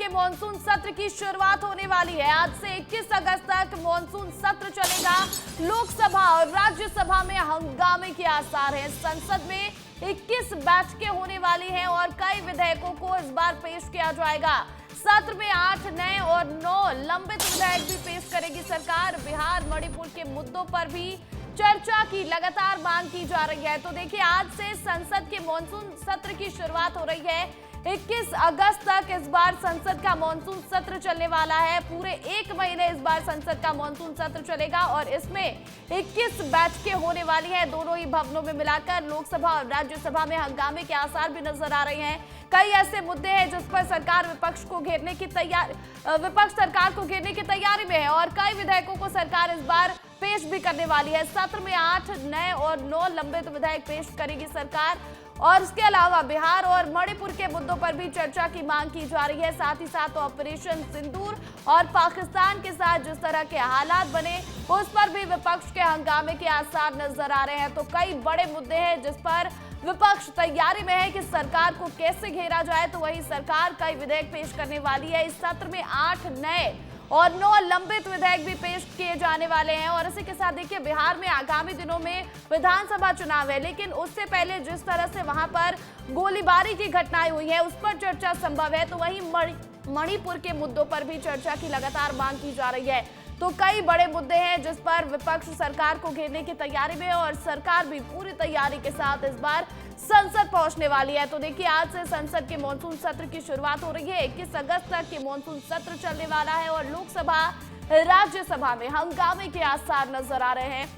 के मॉनसून सत्र की शुरुआत होने वाली है। आज से 21 अगस्त तक मॉनसून सत्र चलेगा। लोकसभा और राज्यसभा में हंगामे के आसार हैं। संसद में 21 बैठकें होने वाली हैं और कई विधेयकों को इस बार पेश किया जाएगा। सत्र में 8 नए और 9 लंबित विधेयक भी पेश करेगी सरकार। बिहार मणिपुर के मुद्दों पर भी चर्चा की लगातार मांग की जा रही है। तो देखिए, आज से संसद के मॉनसून सत्र की शुरुआत हो रही है। 21 अगस्त तक इस बार संसद का मॉनसून सत्र चलने वाला है। पूरे एक महीने इस बार संसद का मॉनसून सत्र चलेगा और इसमें 21 बैठकें होने वाली है। दोनों ही भवनों में मिलाकर लोकसभा और राज्यसभा में हंगामे के आसार भी नजर आ रहे हैं। कई ऐसे मुद्दे हैं जिस पर सरकार विपक्ष सरकार को घेरने की तैयारी में है और कई विधेयकों को सरकार इस बार पेश भी करने वाली है। सत्र में 8 नए और 9 लंबित विधेयक पेश करेगी सरकार और इसके अलावा बिहार और मणिपुर के मुद्दों पर भी चर्चा की मांग की जा रही है। साथ ही साथ ऑपरेशन सिंदूर और पाकिस्तान के साथ जिस तरह के हालात बने उस पर भी विपक्ष के हंगामे के आसार नजर आ रहे हैं। तो कई बड़े मुद्दे हैं जिस पर विपक्ष तैयारी में है कि सरकार को कैसे घेरा जाए। तो वही सरकार कई विधेयक पेश करने वाली है। इस सत्र में 8 नए और 9 लंबित विधेयक भी पेश किए जाने वाले हैं। और इसी के साथ देखिए, बिहार में आगामी दिनों में विधानसभा चुनाव है, लेकिन उससे पहले जिस तरह से वहां पर गोलीबारी की घटनाएं हुई है उस पर चर्चा संभव है। तो वहीं मणिपुर के मुद्दों पर भी चर्चा की लगातार मांग की जा रही है। तो कई बड़े मुद्दे हैं जिस पर विपक्ष सरकार को घेरने की तैयारी में है और सरकार भी पूरी तैयारी के साथ इस बार संसद पहुंचने वाली है। तो देखिए, आज से संसद के मॉनसून सत्र की शुरुआत हो रही है। 21 अगस्त तक के मॉनसून सत्र चलने वाला है और लोकसभा राज्यसभा में हंगामे के आसार नजर आ रहे हैं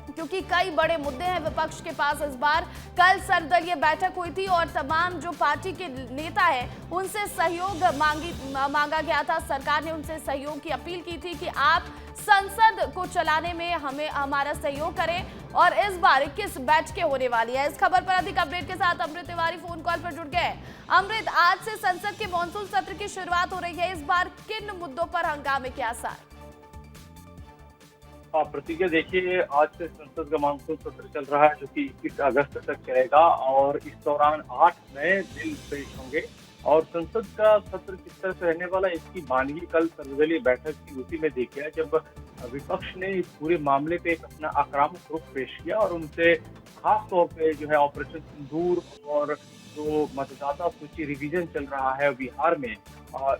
क्योंकि कई बड़े मुद्दे हैं विपक्ष के पास। इस बार कल सर्वदलीय बैठक हुई थी और तमाम जो पार्टी के नेता हैं उनसे सहयोग मांगा गया था। सरकार ने उनसे सहयोग की अपील की थी कि आप संसद को चलाने में हमारा सहयोग करें और इस बार 21 बैठकें होने वाली है। इस खबर पर अधिक अपडेट के साथ अमृत तिवारी फोन कॉल पर जुड़ गए। अमृत, आज से संसद के मॉनसून सत्र की शुरुआत हो रही है। इस बार किन मुद्दों पर हंगामे के आसार? प्रतिज्ञा, देखिए, आज से संसद का मानसून सत्र चल रहा है जो कि 21 अगस्त तक चलेगा और इस दौरान 8 नए बिल पेश होंगे और संसद का सत्र किस तरह से रहने वाला है इसकी मानगी कल सर्वदलीय बैठक की उसी में देखी है, जब विपक्ष ने इस पूरे मामले पे एक अपना आक्रामक रुख पेश किया और उनसे खास तौर पे जो है ऑपरेशन सिंदूर और जो मतदाता सूची रिवीजन चल रहा है बिहार में,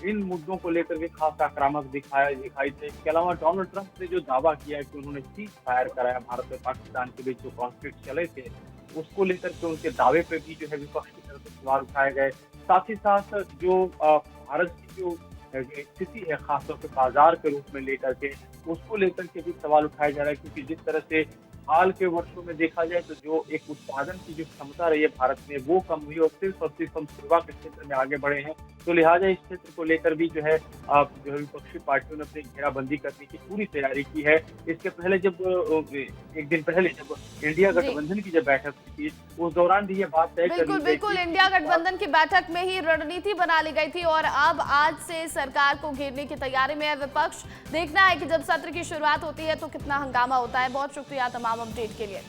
इन मुद्दों को लेकर के खास आक्रामक दिखाई थे। इसके अलावा डोनाल्ड ट्रंप ने जो दावा किया है कि उन्होंने सीज फायर कराया भारत और पाकिस्तान के बीच जो कॉन्फ्लिक्ट चले थे उसको लेकर के उनके दावे पे भी जो है विपक्ष की तरफ से सवाल उठाए गए। साथ ही साथ जो भारत की जो स्थिति है खासतौर पर बाजार के रूप में लेकर के उसको लेकर के भी सवाल उठाया जा रहा है, क्योंकि जिस तरह से हाल के वर्षों में देखा जाए तो जो एक उत्पादन की जो क्षमता रही है भारत में वो कम हुई और सिर्फ हम सेवा के क्षेत्र में आगे बढ़े हैं। तो लिहाजा इस क्षेत्र को लेकर भी जो है विपक्षी पार्टियों ने अपनी घेराबंदी करने की पूरी तैयारी की है। इसके पहले एक दिन पहले जब इंडिया गठबंधन की जब बैठक हुई थी उस दौरान भी ये बात तय बिल्कुल इंडिया गठबंधन की बैठक में ही रणनीति बना ली गई थी और अब आज से सरकार को घेरने की तैयारी में है विपक्ष। देखना है कि जब सत्र की शुरुआत होती है तो कितना हंगामा होता है। बहुत शुक्रिया तमाम अपडेट के लिए।